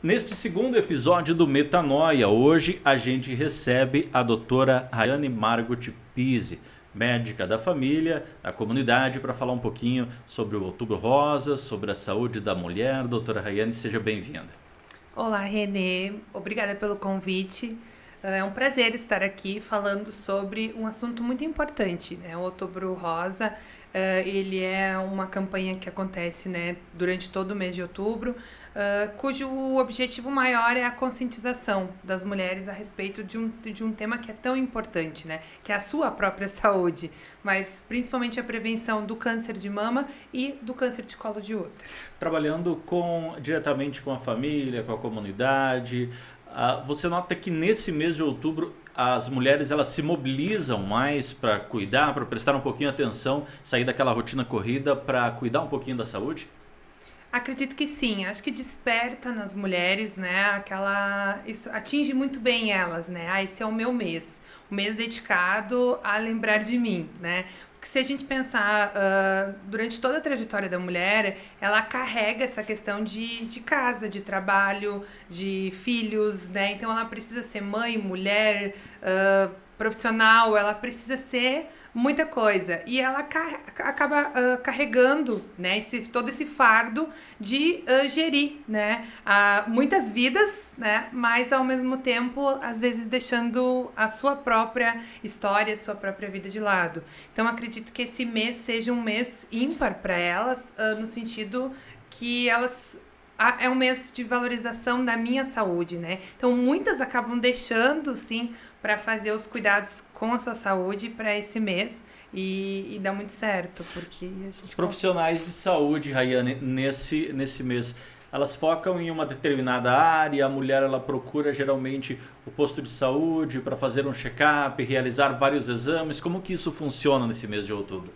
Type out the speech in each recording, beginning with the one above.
Neste segundo episódio do Metanoia, hoje a gente recebe a doutora Rayane Margot Pizzi, médica da família, da comunidade, para falar um pouquinho sobre o Outubro Rosa, sobre a saúde da mulher. Doutora Rayane, seja bem-vinda. Olá, Renê. Obrigada pelo convite. É um prazer estar aqui falando sobre um assunto muito importante, né? O Outubro Rosa, ele é uma campanha que acontece, né, durante todo o mês de outubro, cujo objetivo maior é a conscientização das mulheres a respeito de um tema que é tão importante, né? Que é a sua própria saúde, mas principalmente a prevenção do câncer de mama e do câncer de colo de útero. Trabalhando diretamente com a família, com a comunidade, você nota que nesse mês de outubro as mulheres elas se mobilizam mais para cuidar, para prestar um pouquinho de atenção, sair daquela rotina corrida para cuidar um pouquinho da saúde? Acredito que sim, acho que desperta nas mulheres, né, isso atinge muito bem elas, né, esse é o meu mês, o mês dedicado a lembrar de mim, né, porque se a gente pensar durante toda a trajetória da mulher, ela carrega essa questão de casa, de trabalho, de filhos, né, então ela precisa ser mãe, mulher, profissional, ela precisa ser muita coisa e ela acaba carregando, né, todo esse fardo de gerir, né, muitas vidas, né, mas ao mesmo tempo às vezes deixando a sua própria história, a sua própria vida de lado. Então acredito que esse mês seja um mês ímpar para elas, no sentido que elas é um mês de valorização da minha saúde, né? Então, muitas acabam deixando, sim, para fazer os cuidados com a sua saúde para esse mês e dá muito certo, porque a gente Os profissionais de saúde, Rayane, nesse mês, elas focam em uma determinada área, a mulher ela procura geralmente o posto de saúde para fazer um check-up, realizar vários exames. Como que isso funciona nesse mês de outubro?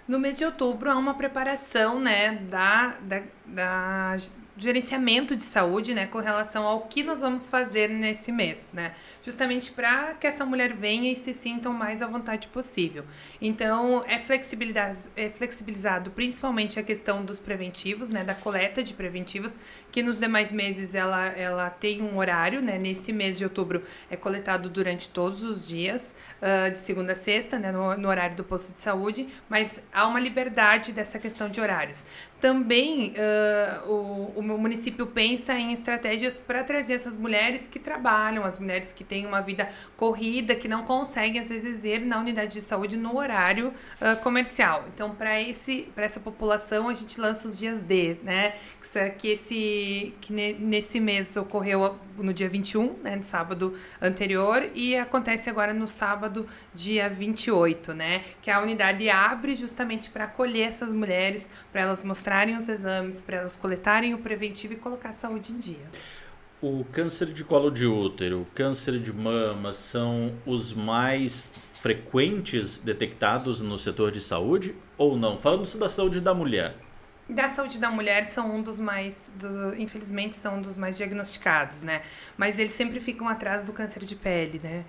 No mês de outubro há uma preparação, né, da gerenciamento de saúde, né, com relação ao que nós vamos fazer nesse mês, né, justamente para que essa mulher venha e se sinta o mais à vontade possível. Então, é flexibilizado principalmente a questão dos preventivos, né, da coleta de preventivos, que nos demais meses ela tem um horário, né, nesse mês de outubro é coletado durante todos os dias, de segunda a sexta, né, no horário do posto de saúde, mas há uma liberdade dessa questão de horários. Também o município pensa em estratégias para trazer essas mulheres que trabalham, as mulheres que têm uma vida corrida, que não conseguem às vezes ir na unidade de saúde no horário comercial. Então, para essa população, a gente lança os dias D, né? Nesse mês ocorreu no dia 21, né, no sábado anterior, e acontece agora no sábado, dia 28, né? Que a unidade abre justamente para acolher essas mulheres, para elas mostrarem os exames, para elas coletarem o preventivo e colocar a saúde em dia. O câncer de colo de útero, o câncer de mama são os mais frequentes detectados no setor de saúde ou não? Falando da saúde da mulher. Da saúde da mulher são infelizmente são um dos mais diagnosticados, né? Mas eles sempre ficam atrás do câncer de pele, né?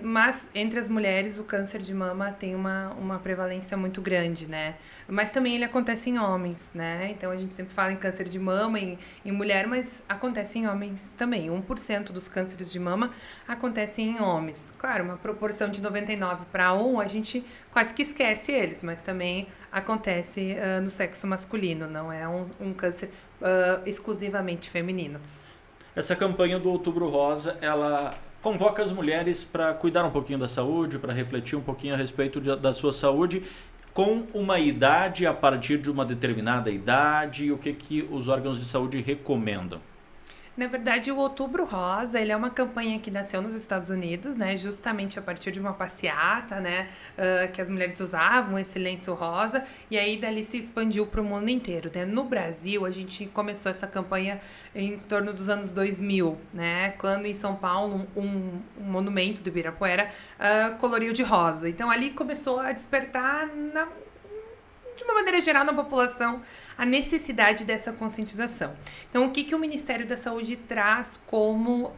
Mas entre as mulheres o câncer de mama tem uma prevalência muito grande, né? Mas também ele acontece em homens, né? Então a gente sempre fala em câncer de mama em mulher, mas acontece em homens também. 1% dos cânceres de mama acontecem em homens. Claro, uma proporção de 99 para 1, a gente quase que esquece eles, mas também acontece no sexo masculino, não é um câncer exclusivamente feminino. Essa campanha do Outubro Rosa, ela convoca as mulheres para cuidar um pouquinho da saúde, para refletir um pouquinho a respeito da sua saúde, com uma idade, a partir de uma determinada idade, o que os órgãos de saúde recomendam? Na verdade, o Outubro Rosa, ele é uma campanha que nasceu nos Estados Unidos, né, justamente a partir de uma passeata, né, que as mulheres usavam esse lenço rosa, e aí dali se expandiu para o mundo inteiro, né. No Brasil, a gente começou essa campanha em torno dos anos 2000, né, quando em São Paulo um monumento do Ibirapuera coloriu de rosa. Então ali começou a despertar de uma maneira geral na população, a necessidade dessa conscientização. Então, o que o Ministério da Saúde traz como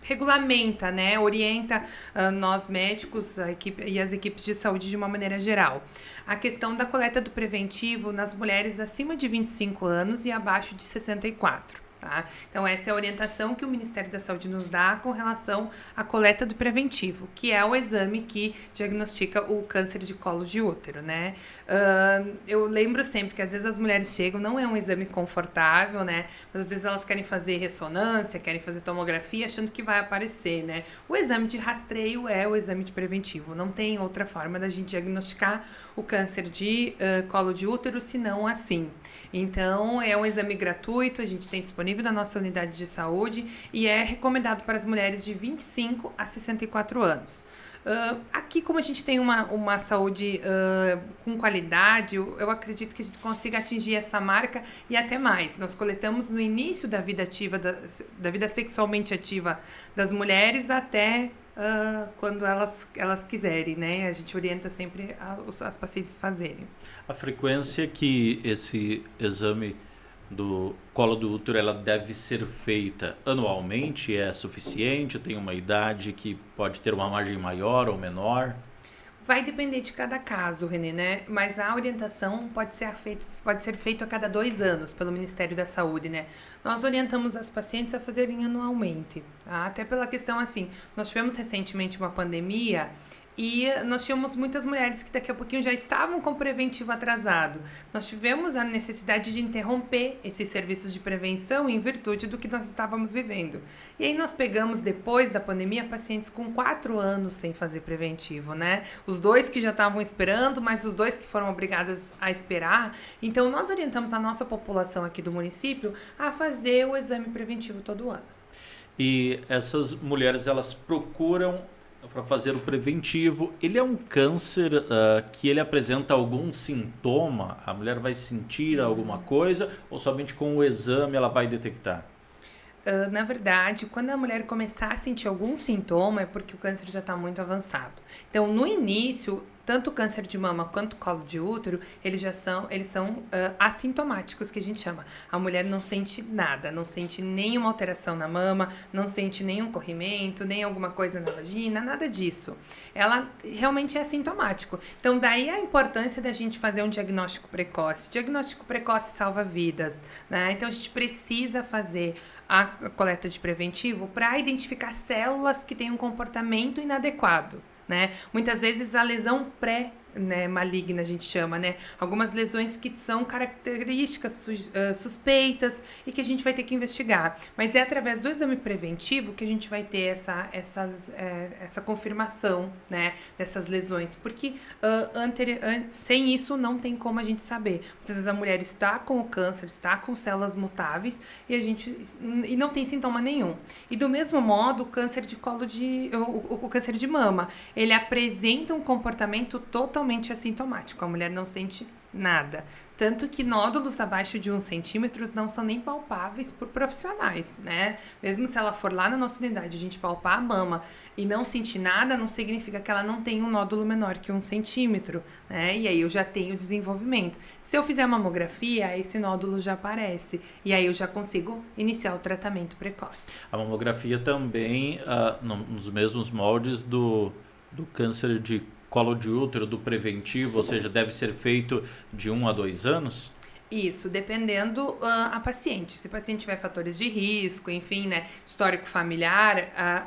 regulamenta, né, orienta nós médicos e as equipes de saúde de uma maneira geral? A questão da coleta do preventivo nas mulheres acima de 25 anos e abaixo de 64. Tá? Então, essa é a orientação que o Ministério da Saúde nos dá com relação à coleta do preventivo, que é o exame que diagnostica o câncer de colo de útero, né? Eu lembro sempre que às vezes as mulheres chegam, não é um exame confortável, né? Mas às vezes elas querem fazer ressonância, querem fazer tomografia, achando que vai aparecer, né? O exame de rastreio é o exame de preventivo, não tem outra forma da gente diagnosticar o câncer de colo de útero, senão assim. Então, é um exame gratuito, a gente tem disponível da nossa unidade de saúde e é recomendado para as mulheres de 25 a 64 anos. Aqui, como a gente tem uma saúde com qualidade, eu acredito que a gente consiga atingir essa marca e até mais. Nós coletamos no início da vida ativa, da vida sexualmente ativa das mulheres até quando elas quiserem, né? A gente orienta sempre as pacientes fazerem. A frequência que esse exame do colo do útero ela deve ser feita anualmente é suficiente? Tem uma idade que pode ter uma margem maior ou menor? Vai depender de cada caso, Renê, né? Mas a orientação pode ser feita a cada 2 anos pelo Ministério da Saúde, né? Nós orientamos as pacientes a fazerem anualmente, tá? Até pela questão assim, nós tivemos recentemente uma pandemia e nós tínhamos muitas mulheres que daqui a pouquinho já estavam com o preventivo atrasado. Nós tivemos a necessidade de interromper esses serviços de prevenção em virtude do que nós estávamos vivendo. E aí nós pegamos, depois da pandemia, pacientes com 4 anos sem fazer preventivo, né? Os 2 que já estavam esperando, mas os 2 que foram obrigadas a esperar. Então, nós orientamos a nossa população aqui do município a fazer o exame preventivo todo ano. E essas mulheres, elas procuram para fazer o preventivo. Ele é um câncer que ele apresenta algum sintoma? A mulher vai sentir alguma coisa ou somente com o exame ela vai detectar? Na verdade, quando a mulher começar a sentir algum sintoma é porque o câncer já está muito avançado. Então, no início, tanto o câncer de mama quanto o colo de útero, eles são assintomáticos, que a gente chama. A mulher não sente nada, não sente nenhuma alteração na mama, não sente nenhum corrimento, nem alguma coisa na vagina, nada disso. Ela realmente é assintomático. Então, daí a importância da gente fazer um diagnóstico precoce. Diagnóstico precoce salva vidas, né? Então, a gente precisa fazer a coleta de preventivo para identificar células que têm um comportamento inadequado, né? Muitas vezes a lesão maligna a gente chama, né? Algumas lesões que são características suspeitas e que a gente vai ter que investigar. Mas é através do exame preventivo que a gente vai ter essa confirmação, né, dessas lesões. Porque sem isso não tem como a gente saber. Muitas vezes a mulher está com o câncer, está com células mutáveis e não tem sintoma nenhum. E do mesmo modo, o câncer de o câncer de mama, ele apresenta um comportamento totalmente assintomático. A mulher não sente nada. Tanto que nódulos abaixo de 1 centímetro não são nem palpáveis por profissionais, né? Mesmo se ela for lá na nossa unidade, a gente palpar a mama e não sentir nada, não significa que ela não tem um nódulo menor que 1 centímetro, né? E aí eu já tenho desenvolvimento. Se eu fizer mamografia, esse nódulo já aparece. E aí eu já consigo iniciar o tratamento precoce. A mamografia também, nos mesmos moldes do câncer de colo de útero, do preventivo, ou seja, deve ser feito de 1 a 2 anos? Isso, dependendo a paciente. Se o paciente tiver fatores de risco, enfim, né, histórico familiar,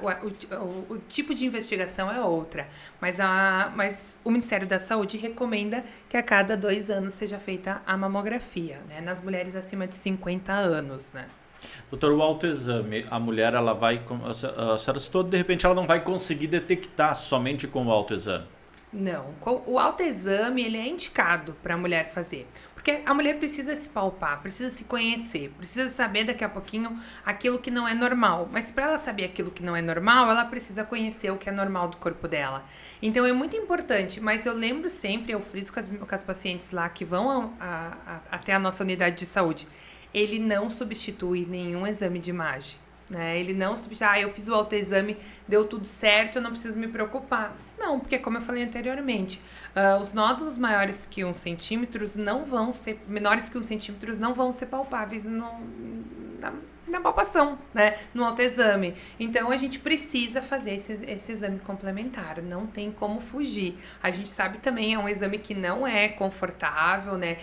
o tipo de investigação é outra. Mas o Ministério da Saúde recomenda que a cada 2 anos seja feita a mamografia, né, nas mulheres acima de 50 anos, né. Doutor, o autoexame, a mulher, ela vai, a senhora citou, de repente ela não vai conseguir detectar somente com o autoexame? Não, o autoexame ele é indicado para a mulher fazer, porque a mulher precisa se palpar, precisa se conhecer, precisa saber daqui a pouquinho aquilo que não é normal, mas para ela saber aquilo que não é normal, ela precisa conhecer o que é normal do corpo dela. Então é muito importante, mas eu lembro sempre, eu friso com as pacientes lá que vão até a nossa unidade de saúde, ele não substitui nenhum exame de imagem. né? Ele não substitui, eu fiz o autoexame, deu tudo certo, eu não preciso me preocupar. Não, porque como eu falei anteriormente, os nódulos maiores que 1 centímetro não vão ser, menores que 1 centímetro não vão ser palpáveis na palpação, né? No autoexame. Então, a gente precisa fazer esse exame complementar. Não tem como fugir. A gente sabe também, é um exame que não é confortável, né?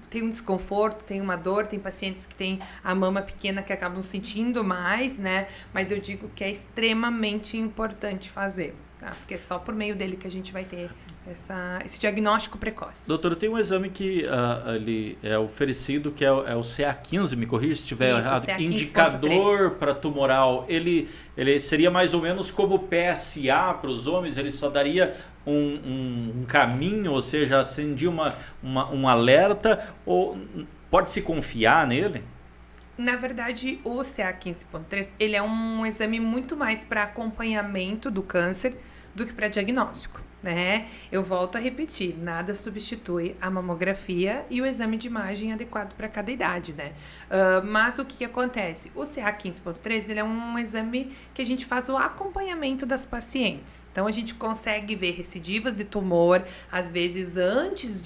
Tem um desconforto, tem uma dor, tem pacientes que têm a mama pequena que acabam sentindo mais, né? Mas eu digo que é extremamente importante fazer, tá? Porque é só por meio dele que a gente vai ter esse diagnóstico precoce. Doutora, tem um exame que ele é oferecido, que é o CA15, me corrija se estiver errado, indicador para tumoral. Ele seria mais ou menos como o PSA para os homens, ele só daria um caminho, ou seja, acendia um alerta, ou pode-se confiar nele? Na verdade, o CA15.3, ele é um exame muito mais para acompanhamento do câncer do que para diagnóstico, né? Eu volto a repetir, nada substitui a mamografia e o exame de imagem adequado para cada idade, né? Mas o que acontece? O CA15.3, ele é um exame que a gente faz o acompanhamento das pacientes. Então, a gente consegue ver recidivas de tumor, às vezes antes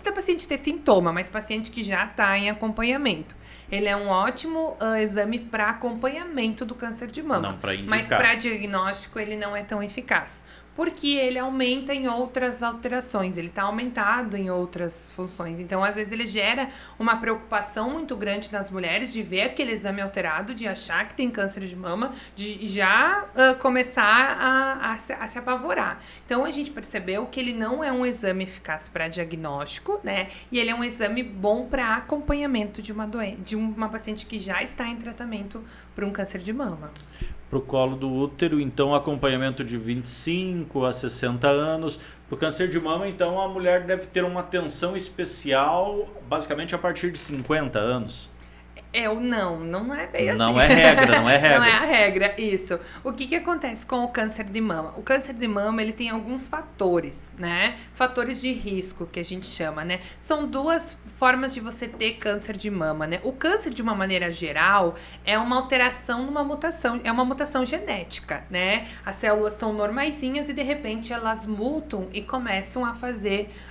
da paciente ter sintoma, mas paciente que já está em acompanhamento. Ele é um ótimo exame para acompanhamento do câncer de mama. Não para indicar. Mas para diagnóstico ele não é tão eficaz. Porque ele aumenta em outras alterações, ele está aumentado em outras funções. Então, às vezes, ele gera uma preocupação muito grande nas mulheres de ver aquele exame alterado, de achar que tem câncer de mama, de já começar a se apavorar. Então, a gente percebeu que ele não é um exame eficaz para diagnóstico, né? E ele é um exame bom para acompanhamento de uma paciente que já está em tratamento para um câncer de mama. Para o colo do útero, então, acompanhamento de 25 a 60 anos. Para o câncer de mama, então, a mulher deve ter uma atenção especial, basicamente, a partir de 50 anos. Não é bem assim. Não é regra. Não é a regra, isso. O que acontece com o câncer de mama? O câncer de mama, ele tem alguns fatores, né? Fatores de risco, que a gente chama, né? São duas formas de você ter câncer de mama, né? O câncer, de uma maneira geral, é uma alteração numa mutação, é uma mutação genética, né? As células estão normaisinhas e, de repente, elas mutam e começam a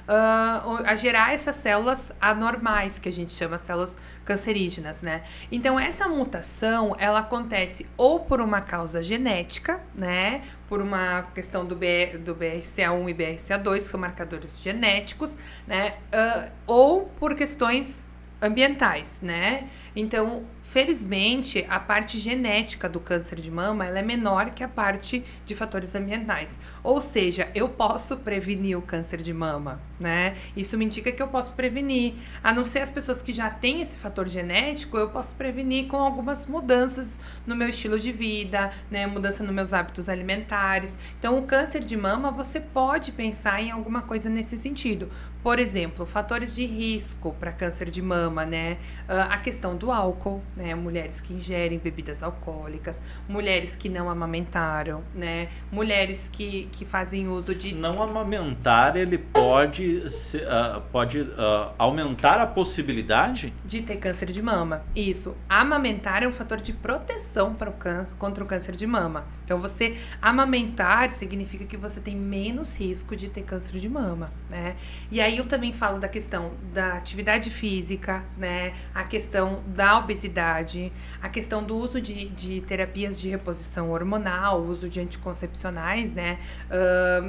a gerar essas células anormais, que a gente chama células cancerígenas, né? Então, essa mutação, ela acontece ou por uma causa genética, né? Por uma questão do BRCA1 e BRCA2, que são marcadores genéticos, né? Ou por questões ambientais, né? Então, felizmente, a parte genética do câncer de mama, ela é menor que a parte de fatores ambientais. Ou seja, eu posso prevenir o câncer de mama, né? Isso me indica que eu posso prevenir. A não ser as pessoas que já têm esse fator genético, eu posso prevenir com algumas mudanças no meu estilo de vida, né? Mudança nos meus hábitos alimentares. Então, o câncer de mama, você pode pensar em alguma coisa nesse sentido. Por exemplo, fatores de risco para câncer de mama, né? A questão do álcool, né? Mulheres que ingerem bebidas alcoólicas, mulheres que não amamentaram, né? Mulheres que fazem uso de... Não amamentar, ele pode aumentar a possibilidade? De ter câncer de mama. Isso. Amamentar é um fator de proteção para contra o câncer de mama. Então, você amamentar significa que você tem menos risco de ter câncer de mama, né? E aí eu também falo da questão da atividade física, né? A questão da obesidade, a questão do uso de terapias de reposição hormonal, o uso de anticoncepcionais, né?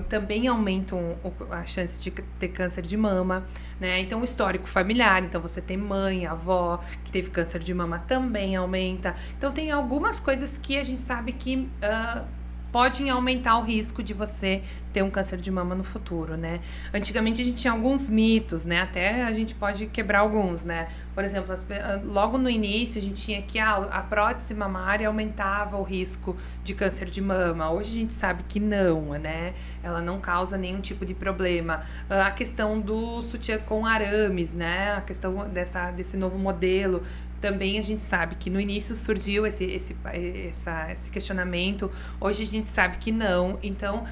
Também aumentam a chance de ter câncer de mama, né? Então, o histórico familiar, então você tem mãe, avó que teve câncer de mama também aumenta. Então, tem algumas coisas que a gente sabe que podem aumentar o risco de você ter um câncer de mama no futuro, né? Antigamente a gente tinha alguns mitos, né? Até a gente pode quebrar alguns, né? Por exemplo, logo no início a gente tinha que a prótese mamária aumentava o risco de câncer de mama. Hoje a gente sabe que não, né? Ela não causa nenhum tipo de problema. A questão do sutiã com arames, né? A questão desse novo modelo Também a gente sabe que no início surgiu esse questionamento, hoje a gente sabe que não. Então,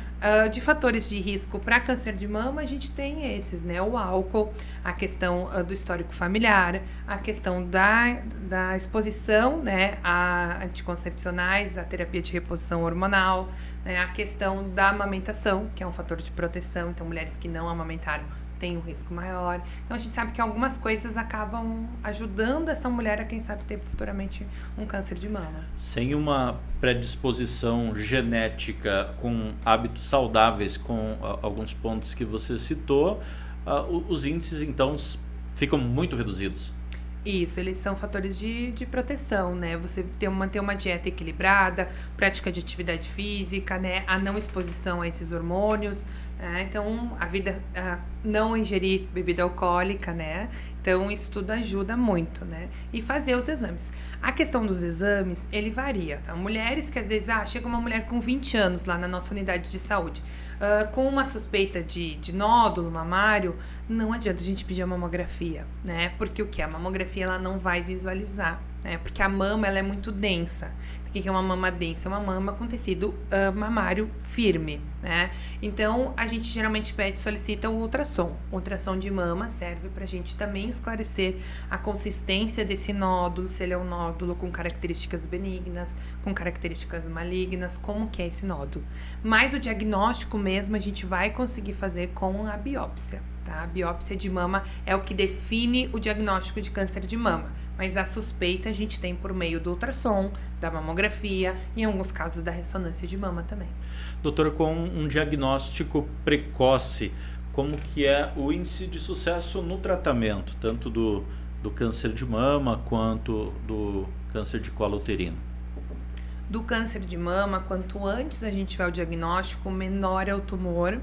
de fatores de risco para câncer de mama, a gente tem esses, né? O álcool, a questão do histórico familiar, a questão da exposição, né, a anticoncepcionais, a terapia de reposição hormonal, né, a questão da amamentação, que é um fator de proteção. Então, mulheres que não amamentaram têm um risco maior. Então, a gente sabe que algumas coisas acabam ajudando essa mulher a, quem sabe, ter futuramente um câncer de mama. Sem uma predisposição genética com hábitos saudáveis, com alguns pontos que você citou, os índices, então, ficam muito reduzidos. Isso, eles são fatores de proteção, né? Você manter uma dieta equilibrada, prática de atividade física, né? A não exposição a esses hormônios, né? Então, não ingerir bebida alcoólica, né? Então, isso tudo ajuda muito, né? E fazer os exames. A questão dos exames, ele varia, tá? Mulheres que às vezes, chega uma mulher com 20 anos lá na nossa unidade de saúde, com uma suspeita de nódulo mamário, não adianta a gente pedir a mamografia, né? Porque o que? A mamografia, ela não vai visualizar, né? Porque a mama, ela é muito densa. O que é uma mama densa? É uma mama com tecido mamário firme, né? Então, a gente geralmente solicita o ultrassom. O ultrassom de mama serve pra gente também esclarecer a consistência desse nódulo, se ele é um nódulo com características benignas, com características malignas, como que é esse nódulo. Mas o diagnóstico mesmo a gente vai conseguir fazer com a biópsia. Tá? A biópsia de mama é o que define o diagnóstico de câncer de mama, mas a suspeita a gente tem por meio do ultrassom, da mamografia e em alguns casos da ressonância de mama também. Doutora, com um diagnóstico precoce, como que é o índice de sucesso no tratamento, tanto do câncer de mama quanto do câncer de colo uterino? Do câncer de mama, quanto antes a gente tiver o diagnóstico, menor é o tumor.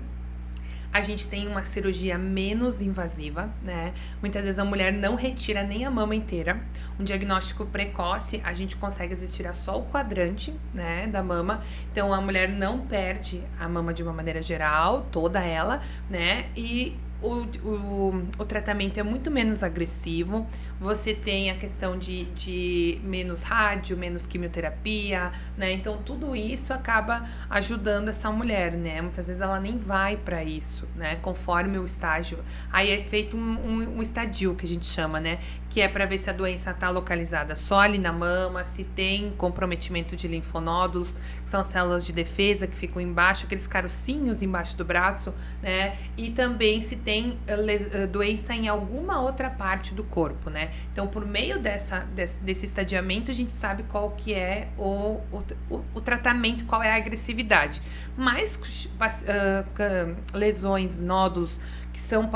A gente tem uma cirurgia menos invasiva, né? Muitas vezes a mulher não retira nem a mama inteira. Um diagnóstico precoce, a gente consegue às vezes tirar só o quadrante, né, da mama. Então a mulher não perde a mama de uma maneira geral, toda ela, né? E o tratamento é muito menos agressivo. Você tem a questão de menos rádio, menos quimioterapia, né? Então tudo isso acaba ajudando essa mulher, né? Muitas vezes ela nem vai para isso, né? Conforme o estágio. Aí é feito um estadio que a gente chama, né? Que é para ver se a doença está localizada só ali na mama, se tem comprometimento de linfonódulos, que são células de defesa que ficam embaixo, aqueles carocinhos embaixo do braço, né? E também se tem doença em alguma outra parte do corpo, né? Então, por meio desse estadiamento, a gente sabe qual que é o tratamento, qual é a agressividade. Mas lesões, nódulos que são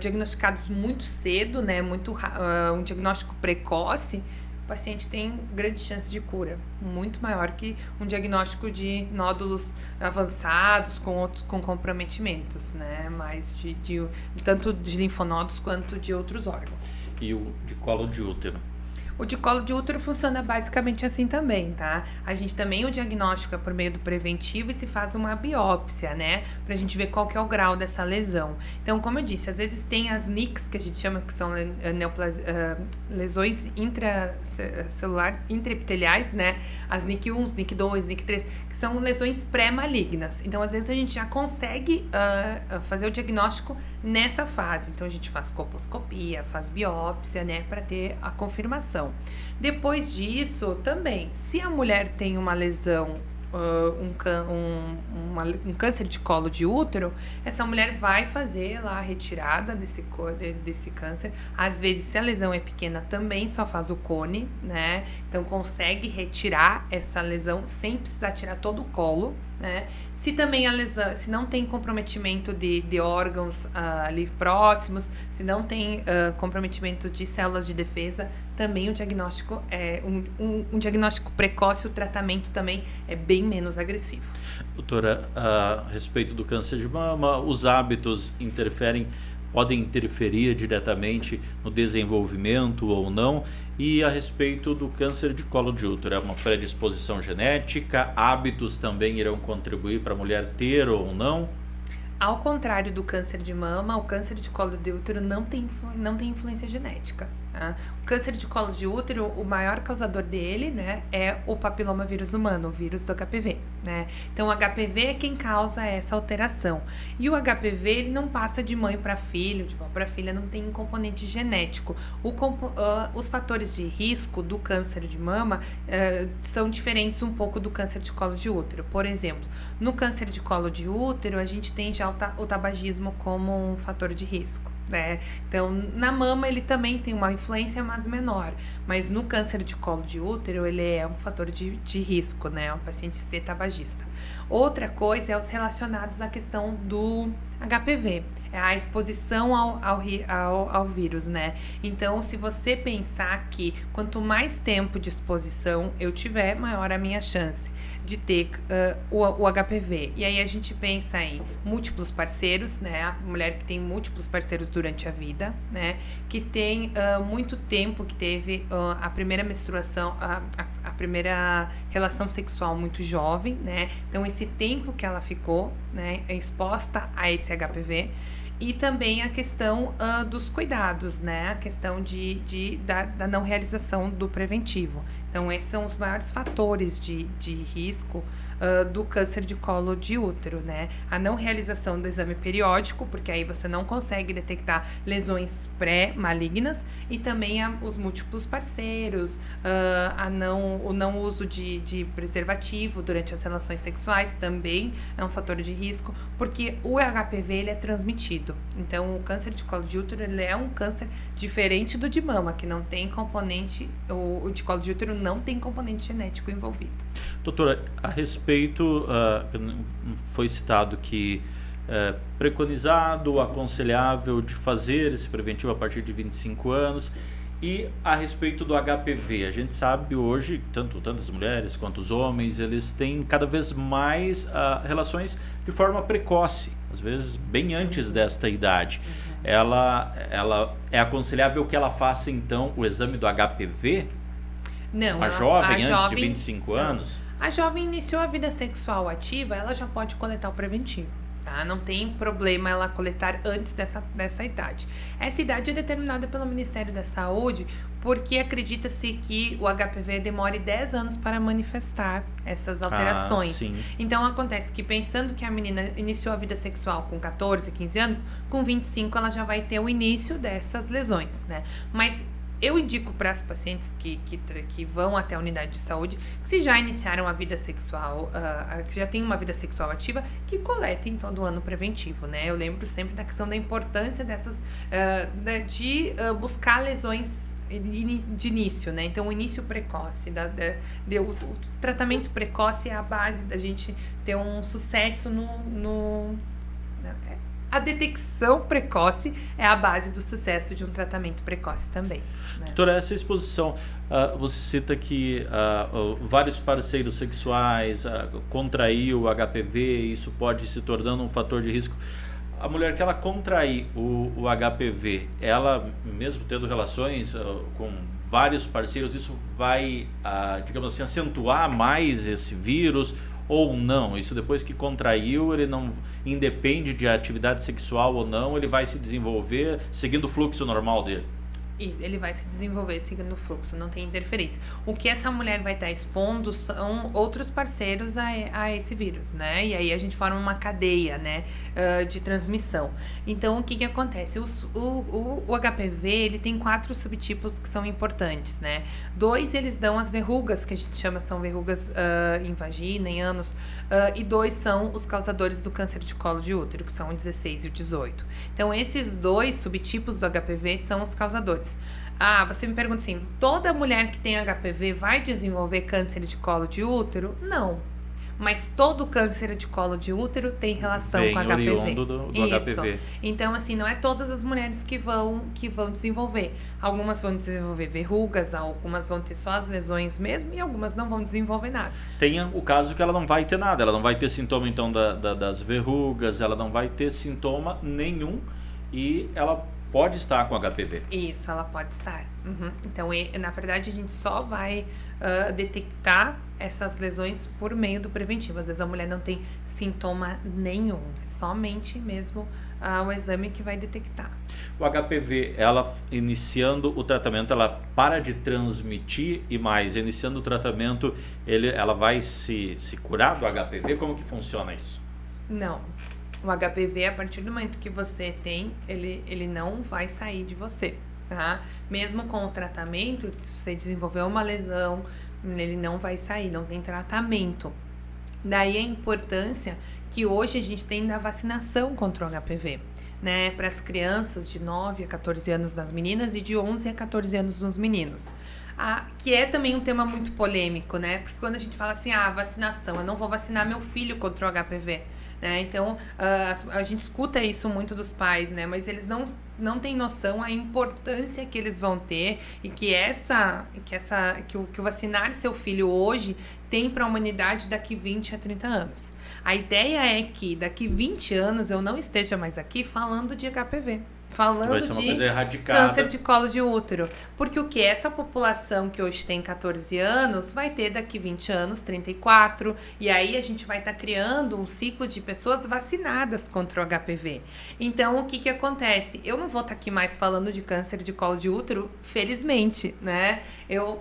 diagnosticados muito cedo, né? Um diagnóstico precoce, o paciente tem grande chance de cura, muito maior que um diagnóstico de nódulos avançados com comprometimentos, né? Mais tanto de linfonodos quanto de outros órgãos. E o de colo de útero? O de colo de útero funciona basicamente assim também, tá? A gente também, o diagnóstico é por meio do preventivo e se faz uma biópsia, né? Pra gente ver qual que é o grau dessa lesão. Então, como eu disse, às vezes tem as NICs, que a gente chama que são lesões intracelulares, intraepiteliais, né? As NIC 1, NIC 2, NIC 3, que são lesões pré-malignas. Então, às vezes a gente já consegue fazer o diagnóstico nessa fase. Então, a gente faz colposcopia, faz biópsia, né? Pra ter a confirmação. Depois disso, também, se a mulher tem uma lesão, um câncer de colo de útero, essa mulher vai fazer lá a retirada desse câncer. Às vezes, se a lesão é pequena, também só faz o cone, né? Então, consegue retirar essa lesão sem precisar tirar todo o colo, né? Se também a lesão, se não tem comprometimento de órgãos ali próximos, se não tem comprometimento de células de defesa, também o diagnóstico é um diagnóstico precoce, o tratamento também é bem menos agressivo. Doutora, a respeito do câncer de mama, os hábitos podem interferir diretamente no desenvolvimento ou não? E a respeito do câncer de colo de útero, é uma predisposição genética? Hábitos também irão contribuir para a mulher ter ou não? Ao contrário do câncer de mama, o câncer de colo de útero não tem influência genética. Tá? O câncer de colo de útero, o maior causador dele, né, é o papilomavírus humano, o vírus do HPV, né? Então, o HPV é quem causa essa alteração. E o HPV, ele não passa de mãe para filho, de avó para filha, não tem componente genético. Os fatores de risco do câncer de mama são diferentes um pouco do câncer de colo de útero. Por exemplo, no câncer de colo de útero, a gente tem já o tabagismo como um fator de risco. Né? Então, na mama ele também tem uma influência, mas menor. Mas no câncer de colo de útero, ele é um fator de risco, né? O paciente ser tabagista. Outra coisa é os relacionados à questão do HPV, é a exposição ao vírus, né? Então, se você pensar que quanto mais tempo de exposição eu tiver, maior a minha chance de ter o HPV. E aí a gente pensa em múltiplos parceiros, né? A mulher que tem múltiplos parceiros durante a vida, né? Que tem muito tempo, que teve a primeira menstruação, a primeira relação sexual muito jovem, né? Então, esse tempo que ela ficou, né, exposta a esse HPV. E também a questão dos cuidados, né? A questão da não realização do preventivo. Então, esses são os maiores fatores de risco do câncer de colo de útero, né? A não realização do exame periódico, porque aí você não consegue detectar lesões pré-malignas, e também os múltiplos parceiros, o não uso de preservativo durante as relações sexuais também é um fator de risco, porque o HPV ele é transmitido. Então, o câncer de colo de útero ele é um câncer diferente do de mama, que não tem componente, o de colo de útero não tem componente genético envolvido. Doutora, a respeito, foi citado que preconizado, aconselhável de fazer esse preventivo a partir de 25 anos. E a respeito do HPV, a gente sabe hoje, tanto as mulheres quanto os homens, eles têm cada vez mais relações de forma precoce, às vezes bem antes desta idade. Ela é aconselhável que ela faça então o exame do HPV? Não, antes de 25 anos? A jovem iniciou a vida sexual ativa, ela já pode coletar o preventivo. Tá? Não tem problema ela coletar antes dessa idade. Essa idade é determinada pelo Ministério da Saúde porque acredita-se que o HPV demore 10 anos para manifestar essas alterações. Sim. Então, acontece que pensando que a menina iniciou a vida sexual com 14, 15 anos, com 25 ela já vai ter o início dessas lesões, né? Mas eu indico para as pacientes que vão até a unidade de saúde, que se já iniciaram a vida sexual, que já têm uma vida sexual ativa, que coletem todo ano preventivo, né? Eu lembro sempre da questão da importância dessas, de buscar lesões de início, né? Então, o início precoce, o tratamento precoce é a base da gente ter um sucesso a detecção precoce é a base do sucesso de um tratamento precoce também. Né? Doutora, essa exposição, você cita que vários parceiros sexuais contraiu o HPV, isso pode se tornando um fator de risco. A mulher que ela contrair o HPV, ela mesmo tendo relações com vários parceiros, isso vai, digamos assim, acentuar mais esse vírus? Ou não? Isso depois que contraiu, ele não independe de atividade sexual ou não, ele vai se desenvolver seguindo o fluxo normal dele? E ele vai se desenvolver seguindo o fluxo, não tem interferência. O que essa mulher vai estar expondo são outros parceiros a esse vírus, né? E aí a gente forma uma cadeia, né, de transmissão. Então, o que acontece? O HPV, ele tem 4 subtipos que são importantes, né? 2, eles dão as verrugas, que a gente chama, são verrugas em vagina, em ânus, e 2 são os causadores do câncer de colo de útero, que são o 16 e o 18. Então, esses 2 subtipos do HPV são os causadores. Você me pergunta assim, toda mulher que tem HPV vai desenvolver câncer de colo de útero? Não. Mas todo câncer de colo de útero tem relação com HPV. Oriundo do HPV. Então, assim, não é todas as mulheres que vão desenvolver. Algumas vão desenvolver verrugas, algumas vão ter só as lesões mesmo, e algumas não vão desenvolver nada. Tem o caso que ela não vai ter nada, ela não vai ter sintoma, então, das verrugas, ela não vai ter sintoma nenhum, e ela pode estar com HPV. Isso, ela pode estar. Uhum. Então, na verdade, a gente só vai detectar essas lesões por meio do preventivo. Às vezes a mulher não tem sintoma nenhum, é somente mesmo o exame que vai detectar. O HPV, ela iniciando o tratamento, ela para de transmitir e mais, iniciando o tratamento, ela vai se curar do HPV? Como que funciona isso? Não. O HPV, a partir do momento que você tem, ele não vai sair de você, tá? Mesmo com o tratamento, se você desenvolver uma lesão, ele não vai sair, não tem tratamento. Daí a importância que hoje a gente tem da vacinação contra o HPV, né? Para as crianças de 9 a 14 anos das meninas e de 11 a 14 anos dos meninos. Que é também um tema muito polêmico, né? Porque quando a gente fala assim, vacinação, eu não vou vacinar meu filho contra o HPV, né? Então, a gente escuta isso muito dos pais, né? Mas eles não têm noção a importância que eles vão ter e que o vacinar seu filho hoje tem para a humanidade daqui 20 a 30 anos. A ideia é que daqui 20 anos eu não esteja mais aqui falando de HPV. Falando vai ser uma coisa de erradicada. Câncer de colo de útero. Porque o que? Essa população que hoje tem 14 anos vai ter daqui 20 anos 34. E aí a gente vai estar criando um ciclo de pessoas vacinadas contra o HPV. Então, o que acontece? Eu não vou estar aqui mais falando de câncer de colo de útero, felizmente, né?